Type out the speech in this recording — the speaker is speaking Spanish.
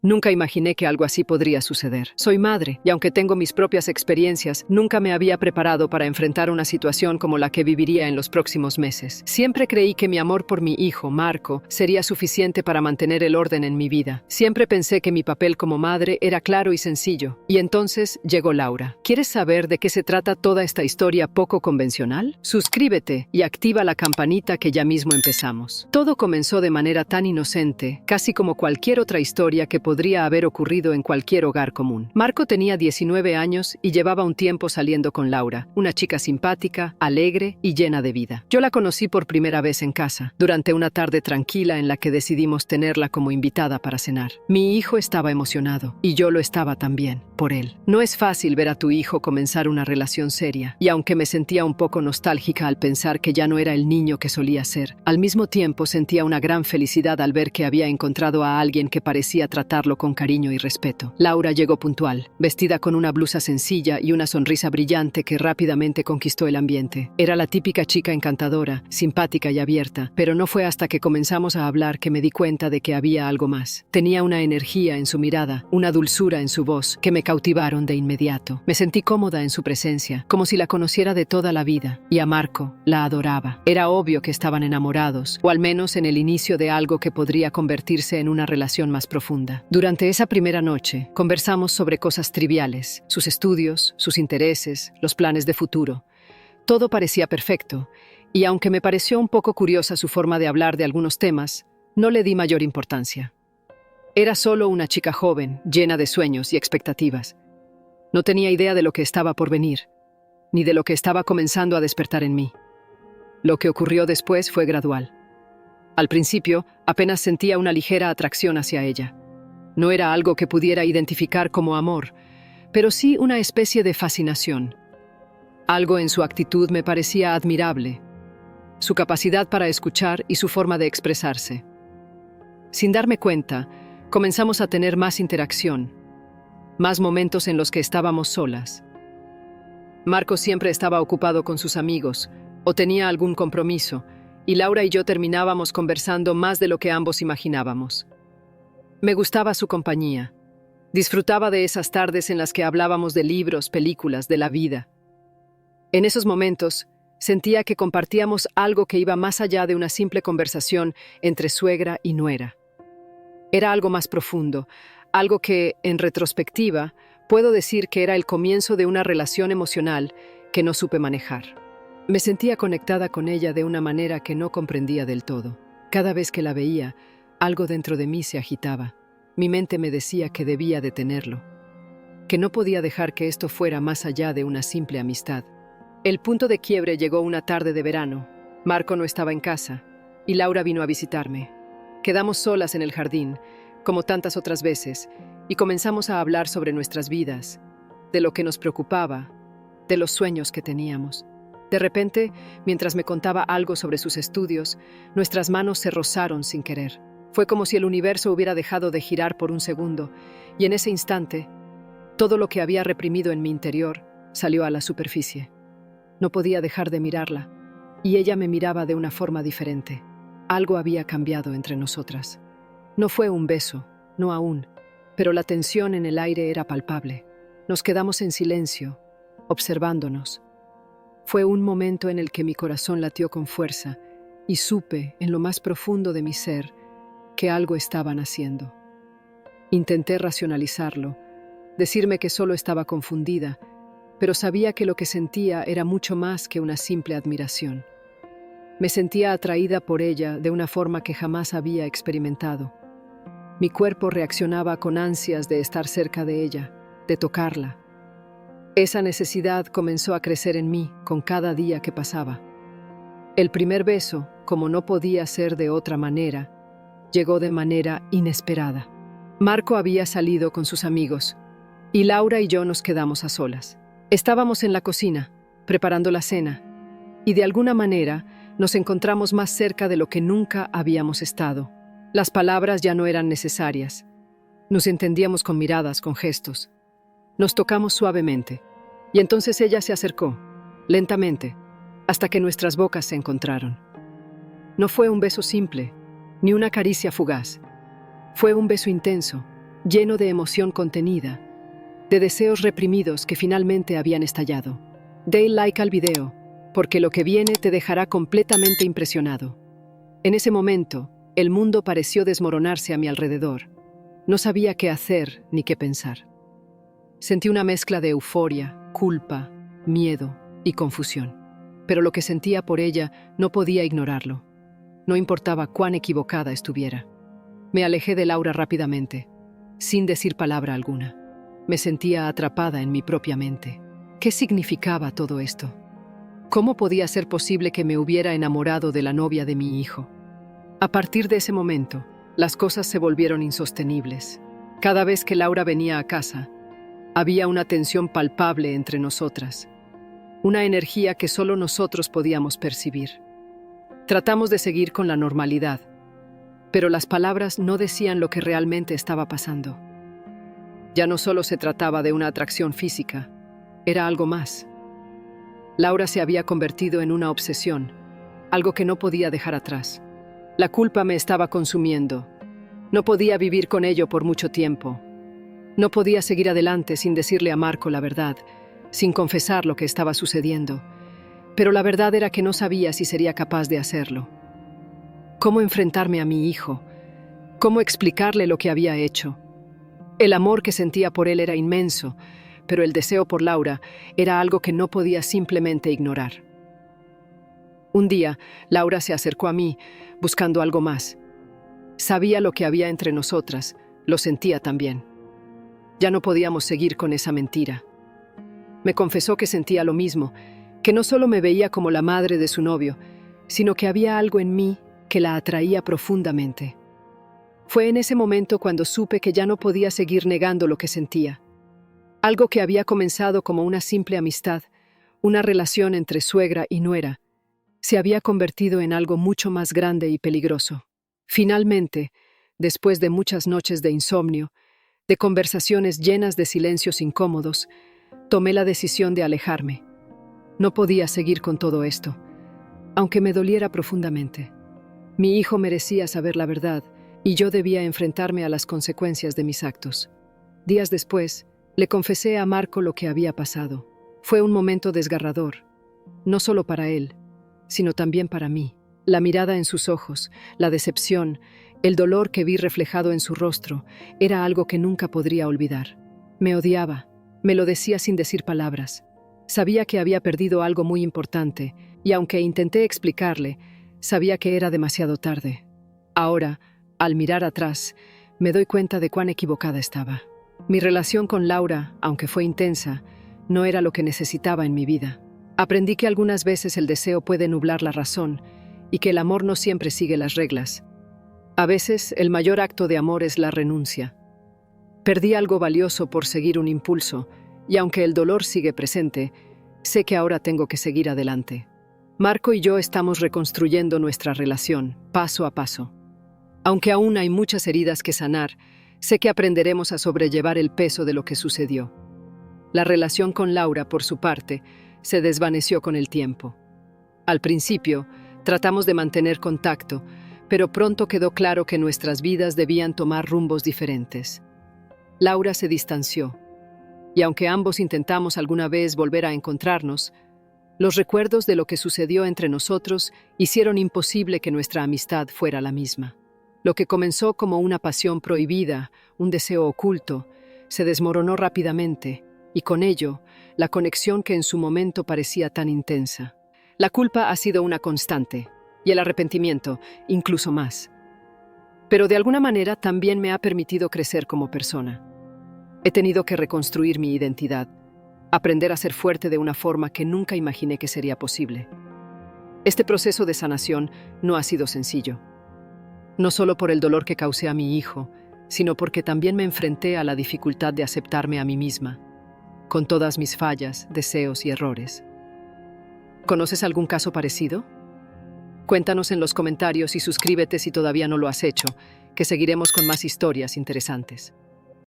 Nunca imaginé que algo así podría suceder. Soy madre, y aunque tengo mis propias experiencias, nunca me había preparado para enfrentar una situación como la que viviría en los próximos meses. Siempre creí que mi amor por mi hijo, Marco, sería suficiente para mantener el orden en mi vida. Siempre pensé que mi papel como madre era claro y sencillo. Y entonces llegó Laura. ¿Quieres saber de qué se trata toda esta historia poco convencional? Suscríbete y activa la campanita que ya mismo empezamos. Todo comenzó de manera tan inocente, casi como cualquier otra historia que podría haber ocurrido en cualquier hogar común. Marco tenía 19 años y llevaba un tiempo saliendo con Laura, una chica simpática, alegre y llena de vida. Yo la conocí por primera vez en casa, durante una tarde tranquila en la que decidimos tenerla como invitada para cenar. Mi hijo estaba emocionado, y yo lo estaba también, por él. No es fácil ver a tu hijo comenzar una relación seria, y aunque me sentía un poco nostálgica al pensar que ya no era el niño que solía ser, al mismo tiempo sentía una gran felicidad al ver que había encontrado a alguien que parecía tratarlo con cariño y respeto. Laura llegó puntual, vestida con una blusa sencilla y una sonrisa brillante que rápidamente conquistó el ambiente. Era la típica chica encantadora, simpática y abierta, pero no fue hasta que comenzamos a hablar que me di cuenta de que había algo más. Tenía una energía en su mirada, una dulzura en su voz, que me cautivaron de inmediato. Me sentí cómoda en su presencia, como si la conociera de toda la vida, y a Marco la adoraba. Era obvio que estaban enamorados, o al menos en el inicio de algo que podría convertirse en una relación más profunda. Durante esa primera noche, conversamos sobre cosas triviales, sus estudios, sus intereses, los planes de futuro. Todo parecía perfecto, y aunque me pareció un poco curiosa su forma de hablar de algunos temas, no le di mayor importancia. Era solo una chica joven, llena de sueños y expectativas. No tenía idea de lo que estaba por venir, ni de lo que estaba comenzando a despertar en mí. Lo que ocurrió después fue gradual. Al principio, apenas sentía una ligera atracción hacia ella. No era algo que pudiera identificar como amor, pero sí una especie de fascinación. Algo en su actitud me parecía admirable, su capacidad para escuchar y su forma de expresarse. Sin darme cuenta, comenzamos a tener más interacción, más momentos en los que estábamos solas. Marco siempre estaba ocupado con sus amigos o tenía algún compromiso, y Laura y yo terminábamos conversando más de lo que ambos imaginábamos. Me gustaba su compañía. Disfrutaba de esas tardes en las que hablábamos de libros, películas, de la vida. En esos momentos, sentía que compartíamos algo que iba más allá de una simple conversación entre suegra y nuera. Era algo más profundo, algo que, en retrospectiva, puedo decir que era el comienzo de una relación emocional que no supe manejar. Me sentía conectada con ella de una manera que no comprendía del todo. Cada vez que la veía, algo dentro de mí se agitaba. Mi mente me decía que debía detenerlo, que no podía dejar que esto fuera más allá de una simple amistad. El punto de quiebre llegó una tarde de verano. Marco no estaba en casa, y Laura vino a visitarme. Quedamos solas en el jardín, como tantas otras veces, y comenzamos a hablar sobre nuestras vidas, de lo que nos preocupaba, de los sueños que teníamos. De repente, mientras me contaba algo sobre sus estudios, nuestras manos se rozaron sin querer. Fue como si el universo hubiera dejado de girar por un segundo, y en ese instante, todo lo que había reprimido en mi interior salió a la superficie. No podía dejar de mirarla, y ella me miraba de una forma diferente. Algo había cambiado entre nosotras. No fue un beso, no aún, pero la tensión en el aire era palpable. Nos quedamos en silencio, observándonos. Fue un momento en el que mi corazón latió con fuerza, y supe, en lo más profundo de mi ser, que algo estaban haciendo. Intenté racionalizarlo, decirme que solo estaba confundida, pero sabía que lo que sentía era mucho más que una simple admiración. Me sentía atraída por ella de una forma que jamás había experimentado. Mi cuerpo reaccionaba con ansias de estar cerca de ella, de tocarla. Esa necesidad comenzó a crecer en mí con cada día que pasaba. El primer beso, como no podía ser de otra manera, llegó de manera inesperada. Marco había salido con sus amigos, y Laura y yo nos quedamos a solas. Estábamos en la cocina, preparando la cena, y de alguna manera nos encontramos más cerca de lo que nunca habíamos estado. Las palabras ya no eran necesarias. Nos entendíamos con miradas, con gestos. Nos tocamos suavemente, y entonces ella se acercó, lentamente, hasta que nuestras bocas se encontraron. No fue un beso simple, ni una caricia fugaz. Fue un beso intenso, lleno de emoción contenida, de deseos reprimidos que finalmente habían estallado. Dale like al video, porque lo que viene te dejará completamente impresionado. En ese momento, el mundo pareció desmoronarse a mi alrededor. No sabía qué hacer ni qué pensar. Sentí una mezcla de euforia, culpa, miedo y confusión. Pero lo que sentía por ella no podía ignorarlo. No importaba cuán equivocada estuviera. Me alejé de Laura rápidamente, sin decir palabra alguna. Me sentía atrapada en mi propia mente. ¿Qué significaba todo esto? ¿Cómo podía ser posible que me hubiera enamorado de la novia de mi hijo? A partir de ese momento, las cosas se volvieron insostenibles. Cada vez que Laura venía a casa, había una tensión palpable entre nosotras, una energía que solo nosotros podíamos percibir. Tratamos de seguir con la normalidad, pero las palabras no decían lo que realmente estaba pasando. Ya no solo se trataba de una atracción física, era algo más. Laura se había convertido en una obsesión, algo que no podía dejar atrás. La culpa me estaba consumiendo. No podía vivir con ello por mucho tiempo. No podía seguir adelante sin decirle a Marco la verdad, sin confesar lo que estaba sucediendo. Pero la verdad era que no sabía si sería capaz de hacerlo. ¿Cómo enfrentarme a mi hijo? ¿Cómo explicarle lo que había hecho? El amor que sentía por él era inmenso, pero el deseo por Laura era algo que no podía simplemente ignorar. Un día, Laura se acercó a mí, buscando algo más. Sabía lo que había entre nosotras, lo sentía también. Ya no podíamos seguir con esa mentira. Me confesó que sentía lo mismo, que no solo me veía como la madre de su novio, sino que había algo en mí que la atraía profundamente. Fue en ese momento cuando supe que ya no podía seguir negando lo que sentía. Algo que había comenzado como una simple amistad, una relación entre suegra y nuera, se había convertido en algo mucho más grande y peligroso. Finalmente, después de muchas noches de insomnio, de conversaciones llenas de silencios incómodos, tomé la decisión de alejarme. No podía seguir con todo esto, aunque me doliera profundamente. Mi hijo merecía saber la verdad y yo debía enfrentarme a las consecuencias de mis actos. Días después, le confesé a Marco lo que había pasado. Fue un momento desgarrador, no solo para él, sino también para mí. La mirada en sus ojos, la decepción, el dolor que vi reflejado en su rostro, era algo que nunca podría olvidar. Me odiaba, me lo decía sin decir palabras. Sabía que había perdido algo muy importante, y aunque intenté explicarle, sabía que era demasiado tarde. Ahora, al mirar atrás, me doy cuenta de cuán equivocada estaba. Mi relación con Laura, aunque fue intensa, no era lo que necesitaba en mi vida. Aprendí que algunas veces el deseo puede nublar la razón, y que el amor no siempre sigue las reglas. A veces, el mayor acto de amor es la renuncia. Perdí algo valioso por seguir un impulso, y aunque el dolor sigue presente, sé que ahora tengo que seguir adelante. Marco y yo estamos reconstruyendo nuestra relación, paso a paso. Aunque aún hay muchas heridas que sanar, sé que aprenderemos a sobrellevar el peso de lo que sucedió. La relación con Laura, por su parte, se desvaneció con el tiempo. Al principio, tratamos de mantener contacto, pero pronto quedó claro que nuestras vidas debían tomar rumbos diferentes. Laura se distanció, y aunque ambos intentamos alguna vez volver a encontrarnos, los recuerdos de lo que sucedió entre nosotros hicieron imposible que nuestra amistad fuera la misma. Lo que comenzó como una pasión prohibida, un deseo oculto, se desmoronó rápidamente, y con ello, la conexión que en su momento parecía tan intensa. La culpa ha sido una constante, y el arrepentimiento, incluso más. Pero de alguna manera también me ha permitido crecer como persona. He tenido que reconstruir mi identidad, aprender a ser fuerte de una forma que nunca imaginé que sería posible. Este proceso de sanación no ha sido sencillo. No solo por el dolor que causé a mi hijo, sino porque también me enfrenté a la dificultad de aceptarme a mí misma, con todas mis fallas, deseos y errores. ¿Conoces algún caso parecido? Cuéntanos en los comentarios y suscríbete si todavía no lo has hecho, que seguiremos con más historias interesantes.